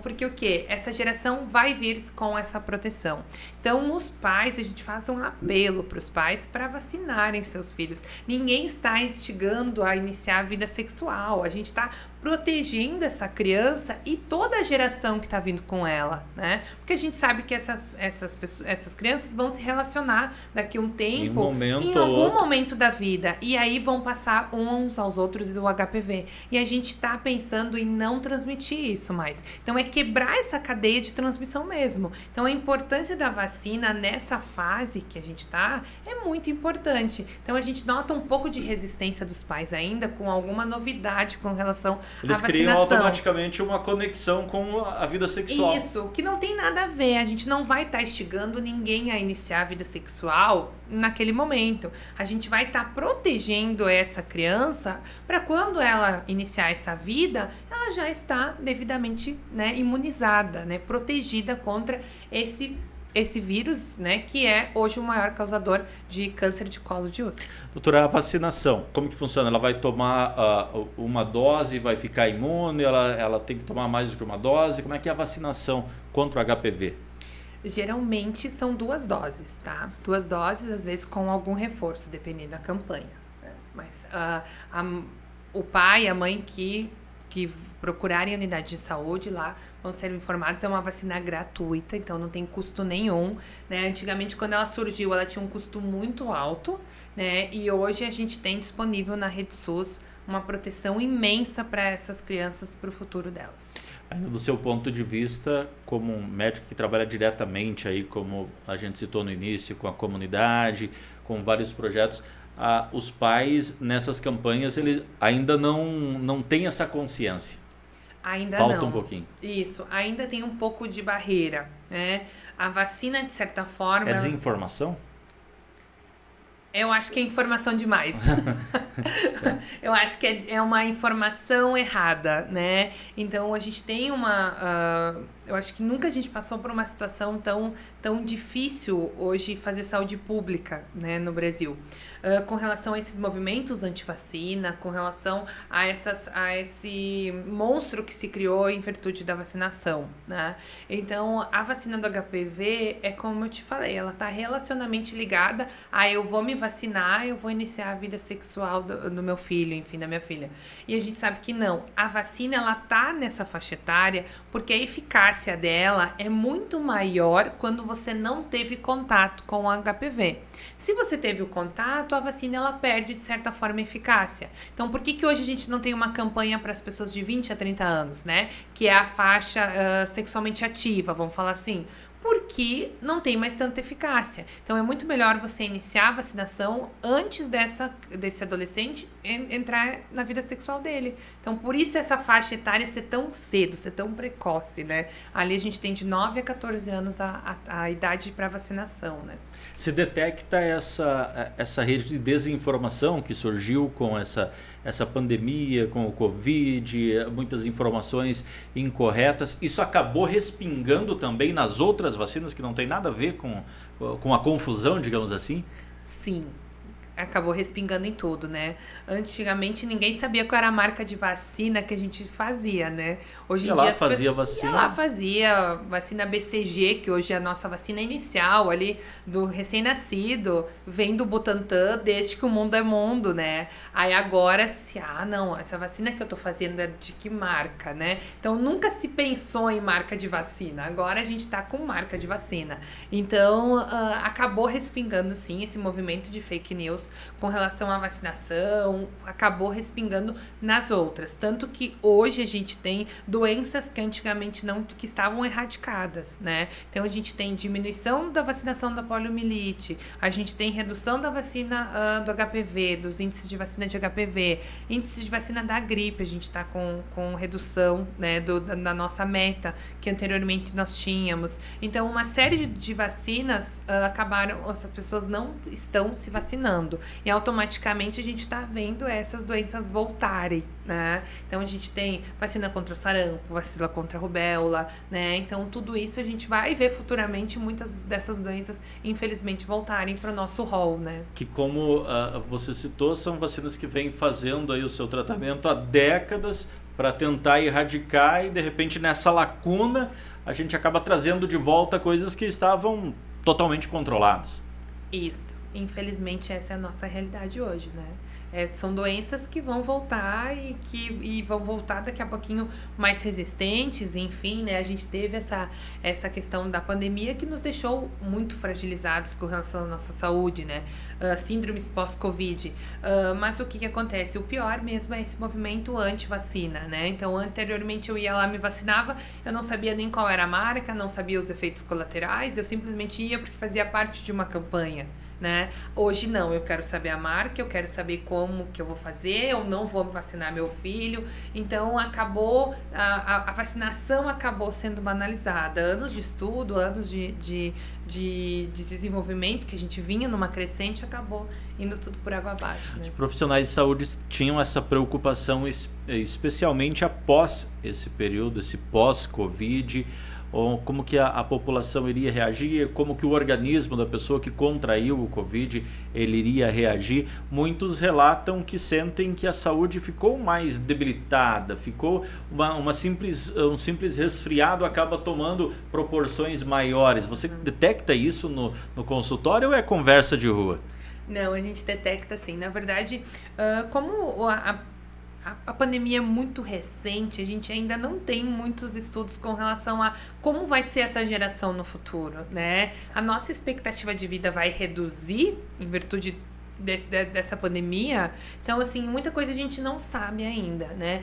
Porque o que? Essa geração vai vir com essa proteção. Então, os pais, a gente faz um apelo para os pais para vacinarem seus filhos. Ninguém está instigando a iniciar a vida sexual. A gente está protegendo essa criança e toda a geração que está vindo com ela, né? Porque a gente sabe que essas crianças vão se relacionar daqui a um tempo, em algum momento da vida, e aí vão passar uns aos outros o HPV. E a gente está pensando em não transmitir isso mais. Então, é quebrar essa cadeia de transmissão mesmo. Então, a importância da vacina nessa fase que a gente está é muito importante. Então, a gente nota um pouco de resistência dos pais ainda com alguma novidade com relação eles criam automaticamente uma conexão com a vida sexual. Isso, que não tem nada a ver. A gente não vai estar instigando ninguém a iniciar a vida sexual naquele momento. A gente vai estar protegendo essa criança para quando ela iniciar essa vida, ela já está devidamente, né, imunizada, né, protegida contra esse vírus, né, que é hoje o maior causador de câncer de colo de útero. Doutora, a vacinação, como que funciona? Ela vai tomar uma dose e vai ficar imune? Ela tem que tomar mais do que uma dose? Como é que é a vacinação contra o HPV? Geralmente são 2 doses, tá? 2 doses, às vezes com algum reforço, dependendo da campanha. Né? Mas o pai e a mãe que procurarem a unidade de saúde lá vão ser informados. É uma vacina gratuita, então não tem custo nenhum, né? Antigamente, quando ela surgiu, ela tinha um custo muito alto, né? E hoje a gente tem disponível na Rede SUS uma proteção imensa para essas crianças, para o futuro delas. Ainda do seu ponto de vista, como um médico que trabalha diretamente aí, como a gente citou no início, com a comunidade, com vários projetos, os pais nessas campanhas eles ainda não têm essa consciência. Ainda Falta não. um pouquinho. Isso, ainda tem um pouco de barreira, né? A vacina, de certa forma... É desinformação? Eu acho que é informação demais. Eu acho que é uma informação errada, né? Então, a gente tem eu acho que nunca a gente passou por uma situação tão difícil hoje fazer saúde pública, né, no Brasil. Com relação a esses movimentos anti-vacina, com relação a esse monstro que se criou em virtude da vacinação, né? Então, a vacina do HPV é como eu te falei, ela está relacionalmente ligada a eu vou me vacinar, eu vou iniciar a vida sexual do meu filho, enfim, da minha filha. E a gente sabe que não. A vacina, ela tá nessa faixa etária porque a eficácia dela é muito maior quando você não teve contato com o HPV. Se você teve o contato, a vacina, ela perde, de certa forma, eficácia. Então, por que hoje a gente não tem uma campanha para as pessoas de 20 a 30 anos, né? Que é a faixa sexualmente ativa, vamos falar assim. Porque não tem mais tanta eficácia. Então, é muito melhor você iniciar a vacinação antes desse adolescente entrar na vida sexual dele. Então, por isso essa faixa etária ser tão cedo, ser tão precoce, né? Ali a gente tem de 9 a 14 anos a idade para vacinação, né? Se detecta essa rede de desinformação que surgiu com essa pandemia, com o Covid, muitas informações incorretas. Isso acabou respingando também nas outras vacinas que não tem nada a ver com a confusão, digamos assim? Sim. Acabou respingando em tudo, né? Antigamente ninguém sabia qual era a marca de vacina que a gente fazia, né? Hoje em dia fazia vacina. Ela fazia vacina BCG, que hoje é a nossa vacina inicial ali do recém-nascido, vem do Butantan desde que o mundo é mundo, né? Aí agora não, essa vacina que eu tô fazendo é de que marca, né? Então nunca se pensou em marca de vacina. Agora a gente tá com marca de vacina. Então acabou respingando sim esse movimento de fake news com relação à vacinação, acabou respingando nas outras. Tanto que hoje a gente tem doenças que antigamente que estavam erradicadas, né? Então a gente tem diminuição da vacinação da poliomielite, a gente tem redução da vacina do HPV, dos índices de vacina de HPV, índices de vacina da gripe, a gente está com redução, né, da nossa meta, que anteriormente nós tínhamos. Então uma série de vacinas acabaram, as pessoas não estão se vacinando. E automaticamente a gente está vendo essas doenças voltarem, né? Então a gente tem vacina contra o sarampo, vacina contra a rubéola, né? Então tudo isso a gente vai ver futuramente muitas dessas doenças, infelizmente, voltarem para o nosso rol, né? Que como você citou, são vacinas que vêm fazendo aí o seu tratamento há décadas para tentar erradicar e de repente nessa lacuna a gente acaba trazendo de volta coisas que estavam totalmente controladas. Isso. Infelizmente, essa é a nossa realidade hoje, né? São doenças que vão voltar e vão voltar daqui a pouquinho mais resistentes, enfim, né? A gente teve essa questão da pandemia que nos deixou muito fragilizados com relação à nossa saúde, né? Síndromes pós-Covid. Mas o que acontece? O pior mesmo é esse movimento anti-vacina, né? Então, anteriormente eu ia lá, me vacinava, eu não sabia nem qual era a marca, não sabia os efeitos colaterais, eu simplesmente ia porque fazia parte de uma campanha, né? Hoje não, eu quero saber a marca, eu quero saber como que eu vou fazer, eu não vou vacinar meu filho. Então acabou, a vacinação acabou sendo banalizada. Anos de estudo, anos de desenvolvimento que a gente vinha numa crescente, acabou indo tudo por água abaixo, né? Os profissionais de saúde tinham essa preocupação especialmente após esse período, esse pós-Covid, ou como que a população iria reagir, como que o organismo da pessoa que contraiu o Covid ele iria reagir. Muitos relatam que sentem que a saúde ficou mais debilitada, ficou um simples resfriado acaba tomando proporções maiores. Você detecta isso no consultório ou é conversa de rua? Não, a gente detecta sim. Na verdade, como a pandemia é muito recente, a gente ainda não tem muitos estudos com relação a como vai ser essa geração no futuro, né? A nossa expectativa de vida vai reduzir em virtude dessa pandemia. Então, assim, muita coisa a gente não sabe ainda, né?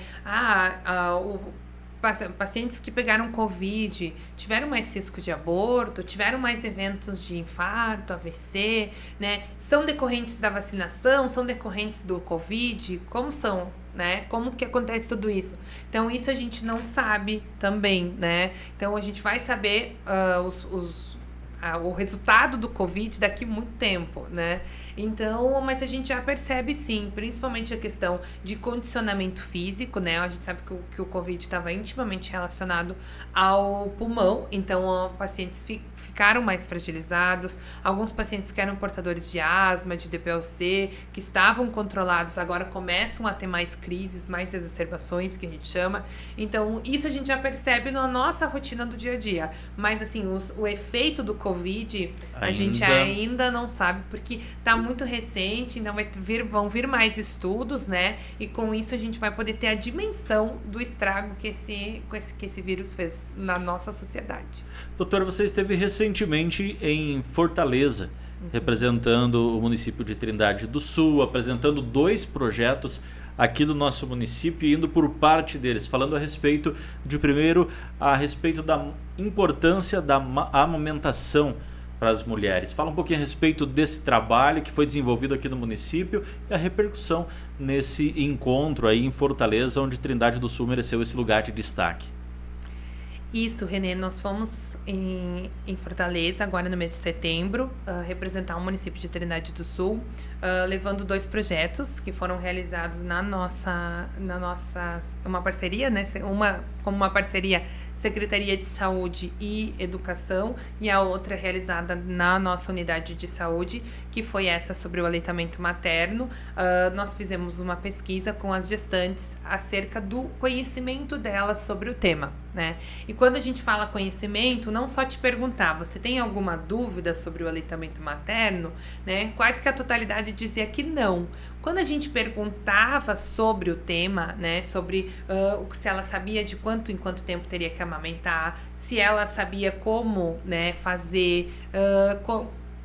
Pacientes que pegaram Covid tiveram mais risco de aborto, tiveram mais eventos de infarto, AVC, né? São decorrentes da vacinação, são decorrentes do Covid, como são, né? Como que acontece tudo isso? Então, isso a gente não sabe também, né? Então, a gente vai saber o resultado do Covid daqui a muito tempo, né? Então, mas a gente já percebe sim, principalmente a questão de condicionamento físico, né? A gente sabe que o Covid estava intimamente relacionado ao pulmão, então pacientes ficaram mais fragilizados, alguns pacientes que eram portadores de asma, de DPLC, que estavam controlados, agora começam a ter mais crises, mais exacerbações, que a gente chama. Então, isso a gente já percebe na nossa rotina do dia a dia, mas assim, o efeito do Covid, a gente ainda não sabe, porque tá muito recente, então vão vir mais estudos, né? E com isso a gente vai poder ter a dimensão do estrago que esse vírus fez na nossa sociedade. Doutora, você esteve recentemente em Fortaleza, representando o município de Trindade do Sul, apresentando 2 projetos aqui do nosso município, indo por parte deles, falando a respeito de, primeiro, a respeito da importância da amamentação para as mulheres. Fala um pouquinho a respeito desse trabalho que foi desenvolvido aqui no município e a repercussão nesse encontro aí em Fortaleza, onde Trindade do Sul mereceu esse lugar de destaque. Isso, Renê, nós fomos em Fortaleza, agora no mês de setembro, representar o município de Trindade do Sul, levando 2 projetos que foram realizados na nossa uma parceria, né? Como uma parceria Secretaria de Saúde e Educação, e a outra realizada na nossa unidade de saúde, que foi essa sobre o aleitamento materno. Nós fizemos uma pesquisa com as gestantes acerca do conhecimento delas sobre o tema, né? E quando a gente fala conhecimento, não só te perguntar, você tem alguma dúvida sobre o aleitamento materno, né? Quase que a totalidade dizia que não. Quando a gente perguntava sobre o tema, né, sobre se ela sabia de quanto em quanto tempo teria que amamentar, se ela sabia como, né, fazer,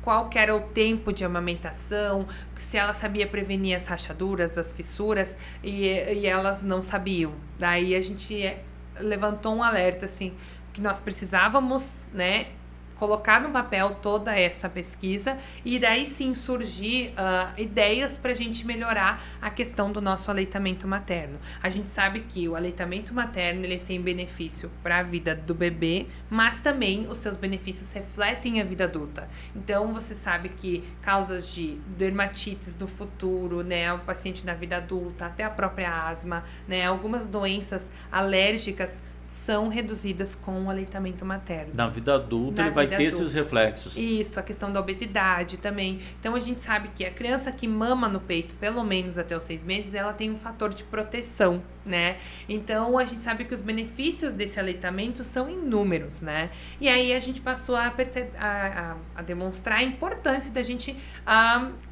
qual que era o tempo de amamentação, se ela sabia prevenir as rachaduras, as fissuras, e elas não sabiam. Daí a gente levantou um alerta, assim, que nós precisávamos, né, colocar no papel toda essa pesquisa e daí sim surgir ideias para a gente melhorar a questão do nosso aleitamento materno. A gente sabe que o aleitamento materno ele tem benefício para a vida do bebê, mas também os seus benefícios refletem a vida adulta. Então você sabe que causas de dermatites no futuro, né, o paciente na vida adulta, até a própria asma, né, algumas doenças alérgicas são reduzidas com o aleitamento materno. Na vida adulta ele vai ter esses reflexos. Isso, a questão da obesidade também. Então a gente sabe que a criança que mama no peito, pelo menos até os 6 meses, ela tem um fator de proteção, né? Então a gente sabe que os benefícios desse aleitamento são inúmeros, né? E aí a gente passou a demonstrar a importância da gente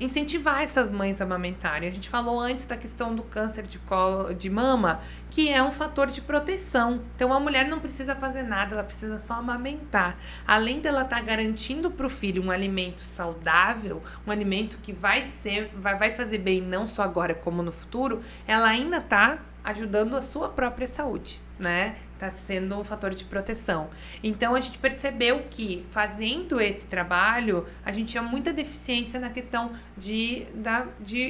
incentivar essas mães a amamentarem. A gente falou antes da questão do câncer de mama, que é um fator de proteção. Então a mulher não precisa fazer nada, ela precisa só amamentar. Além dela estar garantindo para o filho um alimento saudável, um alimento que vai fazer bem não só agora como no futuro, ela ainda está ajudando a sua própria saúde, né? Está sendo um fator de proteção. Então, a gente percebeu que, fazendo esse trabalho, a gente tinha muita deficiência na questão de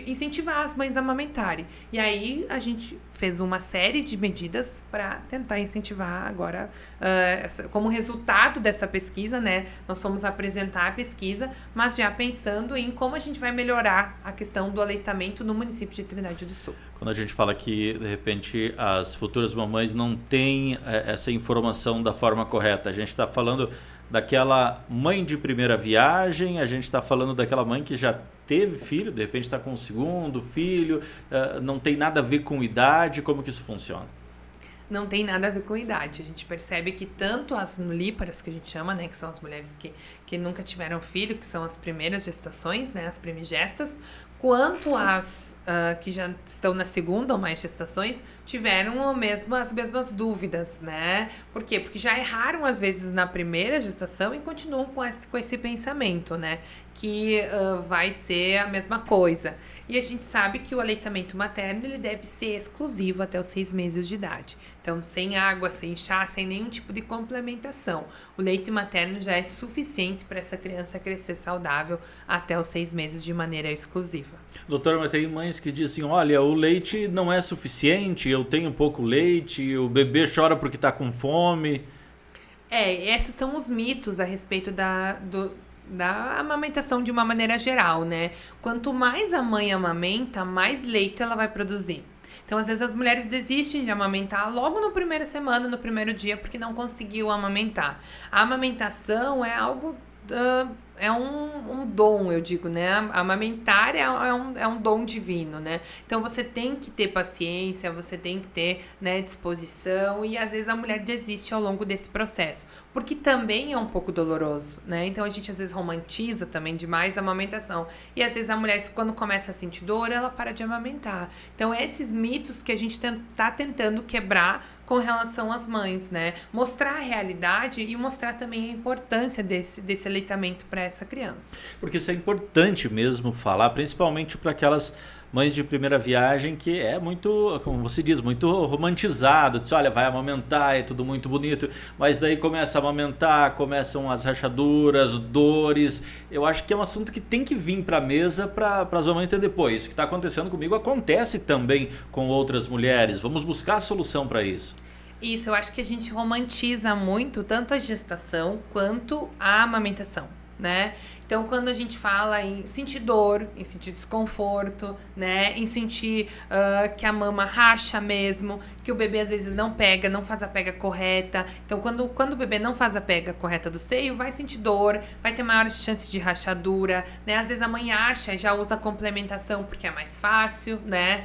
incentivar as mães a amamentarem. E aí, a gente fez uma série de medidas para tentar incentivar agora, como resultado dessa pesquisa, né? Nós fomos apresentar a pesquisa, mas já pensando em como a gente vai melhorar a questão do aleitamento no município de Trindade do Sul. Quando a gente fala que, de repente, as futuras mamães não têm essa informação da forma correta, a gente está falando daquela mãe de primeira viagem, a gente está falando daquela mãe que já teve filho, de repente está com o segundo filho, não tem nada a ver com idade, como que isso funciona? Não tem nada a ver com idade. A gente percebe que tanto as nulíparas, que a gente chama, né, que são as mulheres que nunca tiveram filho, que são as primeiras gestações, né, as primigestas, quanto as que já estão na segunda ou mais gestações, tiveram as mesmas dúvidas, né? Por quê? Porque já erraram, às vezes, na primeira gestação e continuam com esse pensamento, né? Que vai ser a mesma coisa. E a gente sabe que o aleitamento materno ele deve ser exclusivo até os 6 meses de idade. Então, sem água, sem chá, sem nenhum tipo de complementação. O leite materno já é suficiente para essa criança crescer saudável até os 6 meses de maneira exclusiva. Doutora, mas tem mães que dizem, olha, o leite não é suficiente, eu tenho pouco leite, o bebê chora porque está com fome. Esses são os mitos a respeito da amamentação de uma maneira geral, né? Quanto mais a mãe amamenta, mais leite ela vai produzir. Então, às vezes, as mulheres desistem de amamentar logo na primeira semana, no primeiro dia, porque não conseguiu amamentar. A amamentação é algo... é um dom, eu digo, né? Amamentar é um dom divino, né? Então, você tem que ter paciência, você tem que ter, né, disposição e, às vezes, a mulher desiste ao longo desse processo, porque também é um pouco doloroso, né? Então, a gente, às vezes, romantiza também demais a amamentação e, às vezes, a mulher, quando começa a sentir dor, ela para de amamentar. Então, esses mitos que a gente tá tentando quebrar com relação às mães, né? Mostrar a realidade e mostrar também a importância desse aleitamento para essa criança. Porque isso é importante mesmo falar, principalmente para aquelas mães de primeira viagem que é muito, como você diz, muito romantizado. Diz, olha, vai amamentar, é tudo muito bonito, mas daí começa a amamentar, começam as rachaduras, dores. Eu acho que é um assunto que tem que vir para a mesa para as mamães entender, pô, isso que está acontecendo comigo acontece também com outras mulheres. Vamos buscar a solução para isso. Isso, eu acho que a gente romantiza muito tanto a gestação quanto a amamentação, né? Então, quando a gente fala em sentir dor, em sentir desconforto, né? Em sentir que a mama racha mesmo, que o bebê às vezes não pega, não faz a pega correta. Então, quando o bebê não faz a pega correta do seio, vai sentir dor, vai ter maior chance de rachadura, né? Às vezes a mãe acha e já usa a complementação porque é mais fácil, né?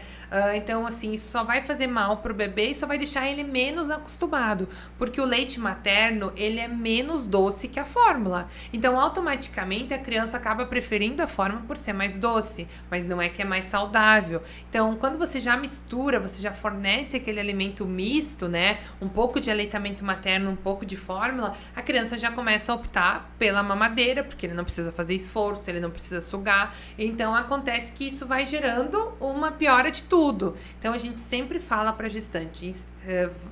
Então, assim, isso só vai fazer mal pro bebê e só vai deixar ele menos acostumado, porque o leite materno, ele é menos doce que a fórmula. Então, automaticamente, a criança acaba preferindo a fórmula por ser mais doce, mas não é que é mais saudável. Então, quando você já mistura, você já fornece aquele alimento misto, né? Um pouco de aleitamento materno, um pouco de fórmula, a criança já começa a optar pela mamadeira, porque ele não precisa fazer esforço, ele não precisa sugar. Então, acontece que isso vai gerando uma piora de tudo. Então, a gente sempre fala para gestante,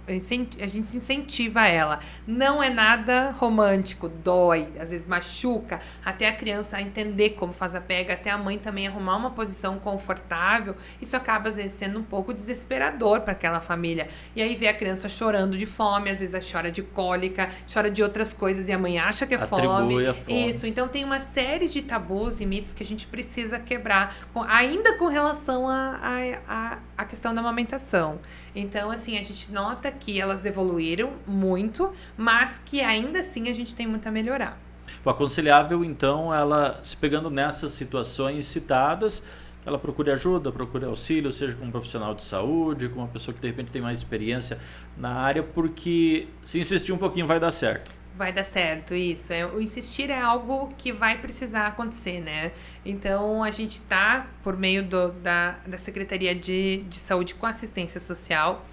a gente incentiva ela. Não é nada romântico, dói, às vezes machuca, até a criança entender como faz a pega, até a mãe também arrumar uma posição confortável. Isso acaba às vezes sendo um pouco desesperador para aquela família. E aí vê a criança chorando de fome, às vezes ela chora de cólica, chora de outras coisas e a mãe acha que é fome. A fome. Isso, então tem uma série de tabus e mitos que a gente precisa quebrar, ainda com relação à questão da amamentação. Então, assim, a gente nota que elas evoluíram muito, mas que ainda assim a gente tem muito a melhorar. O aconselhável, então, ela se pegando nessas situações citadas, ela procure ajuda, procure auxílio, seja com um profissional de saúde, com uma pessoa que de repente tem mais experiência na área, porque se insistir um pouquinho vai dar certo. Vai dar certo, isso. O insistir é algo que vai precisar acontecer, né? Então, a gente está, por meio da Secretaria de Saúde com Assistência Social,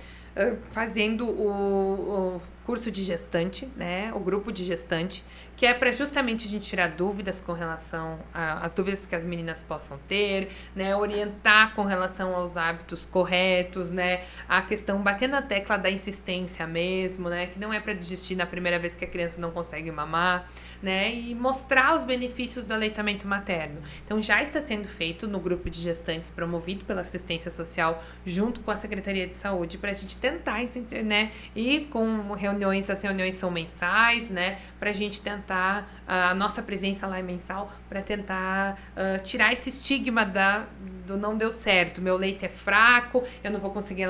fazendo o curso de gestante, né? O grupo de gestante, que é para justamente a gente tirar dúvidas com relação às dúvidas que as meninas possam ter, né? Orientar com relação aos hábitos corretos, né? A questão, bater na tecla da insistência mesmo, né? Que não é para desistir na primeira vez que a criança não consegue mamar, né? E mostrar os benefícios do aleitamento materno. Então, já está sendo feito no grupo de gestantes promovido pela assistência social junto com a Secretaria de Saúde para a gente tentar, né? E com reuniões, as reuniões são mensais, né? Para a gente tentar, a nossa presença lá é mensal, para tentar tirar esse estigma do não deu certo, meu leite é fraco, eu não vou conseguir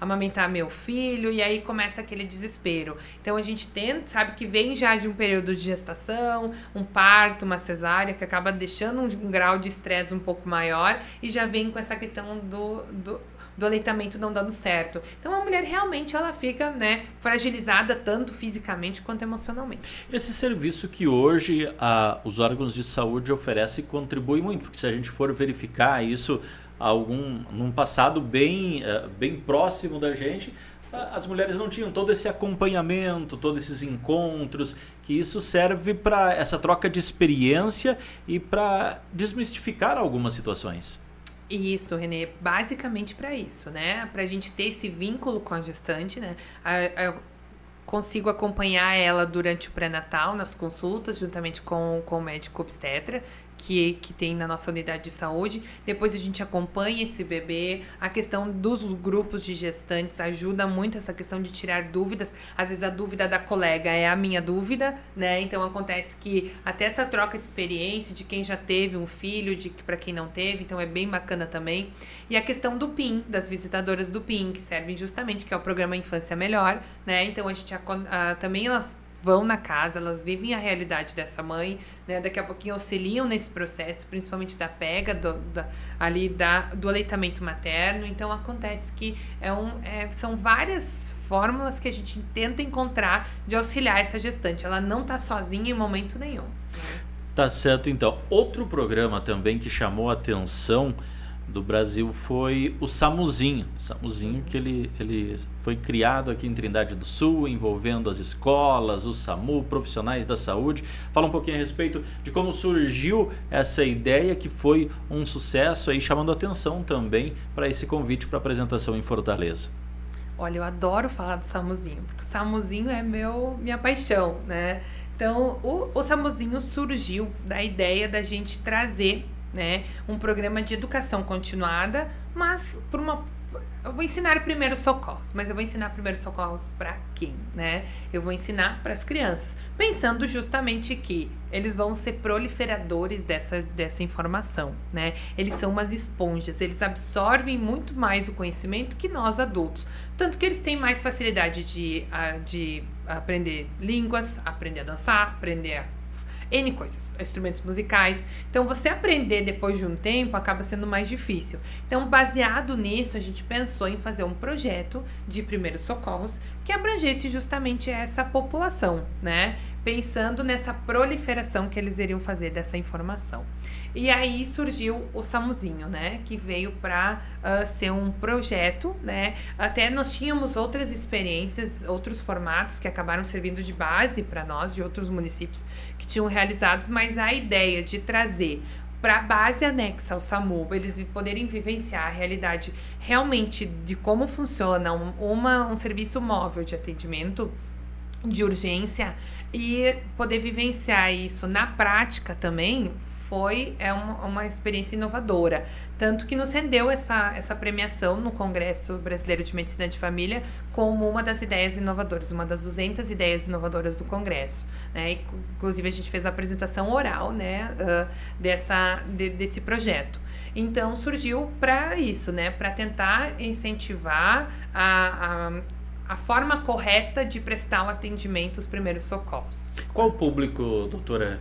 amamentar meu filho, e aí começa aquele desespero. Então a gente sabe que vem já de um período de gestação, um parto, uma cesárea, que acaba deixando um grau de estresse um pouco maior, e já vem com essa questão do aleitamento não dando certo. Então a mulher realmente ela fica, né, fragilizada tanto fisicamente quanto emocionalmente. Esse serviço que hoje os órgãos de saúde oferecem contribui muito, porque se a gente for verificar isso num passado bem próximo da gente, as mulheres não tinham todo esse acompanhamento, todos esses encontros, que isso serve para essa troca de experiência e para desmistificar algumas situações. Isso, Renê, basicamente para isso, né? Pra gente ter esse vínculo com a gestante, né? Eu consigo acompanhar ela durante o pré-natal, nas consultas, juntamente com o médico obstetra, que tem na nossa unidade de saúde. Depois a gente acompanha esse bebê. A questão dos grupos de gestantes ajuda muito essa questão de tirar dúvidas. Às vezes a dúvida da colega é a minha dúvida, né? Então acontece que até essa troca de experiência de quem já teve um filho, para quem não teve, então é bem bacana também. E a questão do PIN, das visitadoras do PIN, que servem justamente, que é o programa Infância Melhor, né? Então a gente também elas vão na casa, elas vivem a realidade dessa mãe, né? Daqui a pouquinho auxiliam nesse processo, principalmente da pega, do aleitamento materno. Então acontece que são várias fórmulas que a gente tenta encontrar de auxiliar essa gestante. Ela não está sozinha em momento nenhum. Tá certo, então. Outro programa também que chamou a atenção do Brasil foi o SAMUzinho. O SAMUzinho que ele foi criado aqui em Trindade do Sul, envolvendo as escolas, o SAMU, profissionais da saúde. Fala um pouquinho a respeito de como surgiu essa ideia, que foi um sucesso, aí, chamando atenção também para esse convite para apresentação em Fortaleza. Olha, eu adoro falar do SAMUzinho, porque o SAMUzinho é minha paixão, né? Então, o SAMUzinho surgiu da ideia da gente trazer, né, um programa de educação continuada, mas eu vou ensinar primeiros socorros, mas eu vou ensinar primeiros socorros para quem, né? Eu vou ensinar para as crianças, pensando justamente que eles vão ser proliferadores dessa informação, né? Eles são umas esponjas, eles absorvem muito mais o conhecimento que nós adultos, tanto que eles têm mais facilidade de aprender línguas, aprender a dançar, aprender a N coisas, instrumentos musicais. Então, você aprender depois de um tempo acaba sendo mais difícil. Então, baseado nisso, a gente pensou em fazer um projeto de primeiros socorros que abrangesse justamente essa população, né? Pensando nessa proliferação que eles iriam fazer dessa informação. E aí surgiu o SAMUzinho, né? Que veio para ser um projeto, né? Até nós tínhamos outras experiências, outros formatos que acabaram servindo de base para nós, de outros municípios que tinham realizados, mas a ideia de trazer para a base anexa ao SAMU, eles poderem vivenciar a realidade realmente de como funciona um serviço móvel de atendimento de urgência e poder vivenciar isso na prática também foi uma experiência inovadora. Tanto que nos rendeu essa premiação no Congresso Brasileiro de Medicina de Família como uma das ideias inovadoras, uma das 200 ideias inovadoras do Congresso, né? Inclusive, a gente fez a apresentação oral, né, desse projeto. Então, surgiu para isso, né, para tentar incentivar a forma correta de prestar o atendimento aos primeiros socorros. Qual o público, doutora?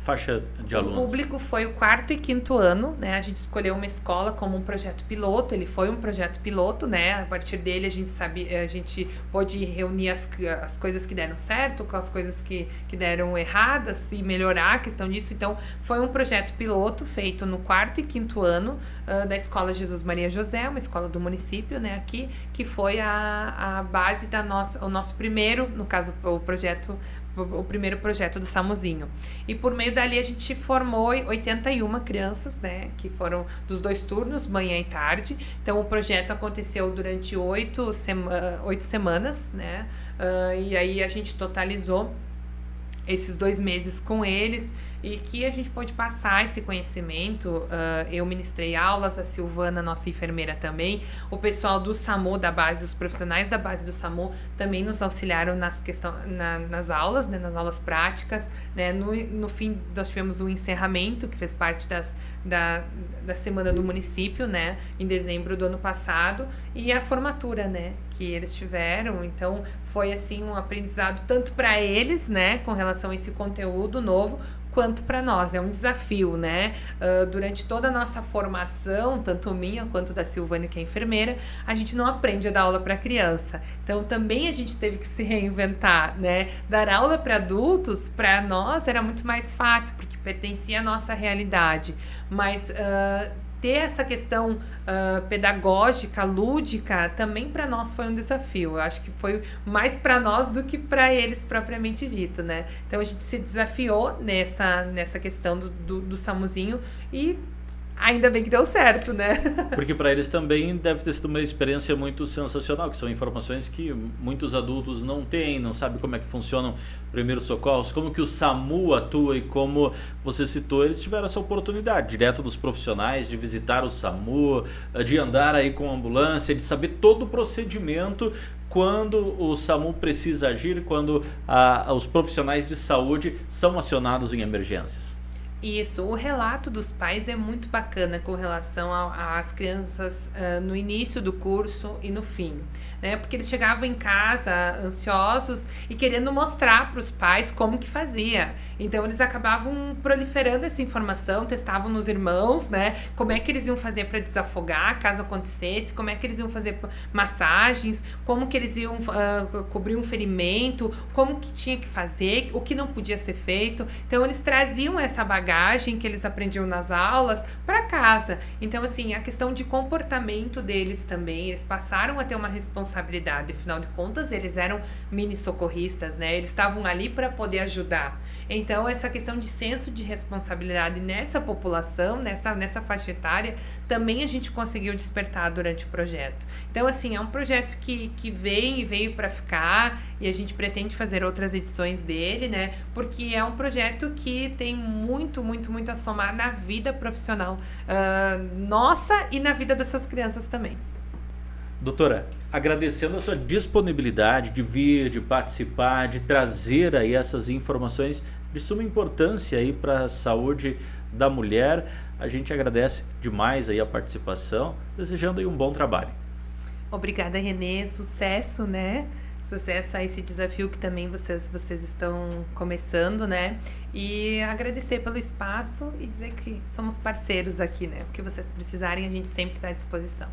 Faixa de alunos? O público foi o 4º e 5º ano, né? A gente escolheu uma escola como um projeto piloto, ele foi um projeto piloto, né? A partir dele a gente pôde reunir as coisas que deram certo com as coisas que deram erradas e melhorar a questão disso. Então, foi um projeto piloto feito no 4º e 5º ano da Escola Jesus Maria José, uma escola do município, né? Aqui, que foi a base o nosso primeiro, no caso, o primeiro projeto do SAMUzinho. E por meio dali a gente formou 81 crianças, né, que foram dos 2 turnos, manhã e tarde. Então o projeto aconteceu durante 8 semanas, né, e aí a gente totalizou esses 2 meses com eles e que a gente pôde passar esse conhecimento. Eu ministrei aulas, a Silvana, nossa enfermeira também, o pessoal do SAMU da base, os profissionais da base do SAMU também nos auxiliaram nas aulas, né, nas aulas práticas, né. No fim nós tivemos um encerramento que fez parte da semana do município, né, em dezembro do ano passado, e a formatura, né, que eles tiveram. Então foi assim um aprendizado tanto para eles, né, com relação a esse conteúdo novo, quanto para nós. É um desafio, né? Durante toda a nossa formação, tanto minha quanto da Silvane, que é enfermeira, a gente não aprende a dar aula para criança. Então também a gente teve que se reinventar, né? Dar aula para adultos, para nós, era muito mais fácil, porque pertencia à nossa realidade. Mas ter essa questão pedagógica, lúdica, também para nós foi um desafio. Eu acho que foi mais para nós do que para eles propriamente dito, né? Então a gente se desafiou nessa questão do SAMUzinho e ainda bem que deu certo, né? Porque para eles também deve ter sido uma experiência muito sensacional, que são informações que muitos adultos não têm, não sabem como é que funcionam primeiros socorros, como que o SAMU atua, e como você citou, eles tiveram essa oportunidade direto dos profissionais de visitar o SAMU, de andar aí com a ambulância, de saber todo o procedimento quando o SAMU precisa agir, quando os profissionais de saúde são acionados em emergências. Isso, o relato dos pais é muito bacana com relação às crianças no início do curso e no fim, né? Porque eles chegavam em casa ansiosos e querendo mostrar para os pais como que fazia. Então eles acabavam proliferando essa informação, testavam nos irmãos, né? Como é que eles iam fazer para desafogar caso acontecesse, como é que eles iam fazer massagens, como que eles iam cobrir um ferimento, como que tinha que fazer, o que não podia ser feito. Então eles traziam essa bagagem bagagem que eles aprendiam nas aulas para casa. Então, assim, a questão de comportamento deles também, eles passaram a ter uma responsabilidade. Afinal de contas, eles eram mini socorristas, né? Eles estavam ali para poder ajudar. Então, essa questão de senso de responsabilidade nessa população, nessa faixa etária, também a gente conseguiu despertar durante o projeto. Então, assim, é um projeto que veio para ficar, e a gente pretende fazer outras edições dele, né? Porque é um projeto que tem muito a somar na vida profissional nossa e na vida dessas crianças também. Doutora, agradecendo a sua disponibilidade de vir, de participar, de trazer aí essas informações de suma importância aí para a saúde da mulher, a gente agradece demais aí a participação, desejando aí um bom trabalho. Obrigada, Renê, sucesso, né? Sucesso a esse desafio que também vocês estão começando, né? E agradecer pelo espaço e dizer que somos parceiros aqui, né? O que vocês precisarem, a gente sempre está à disposição.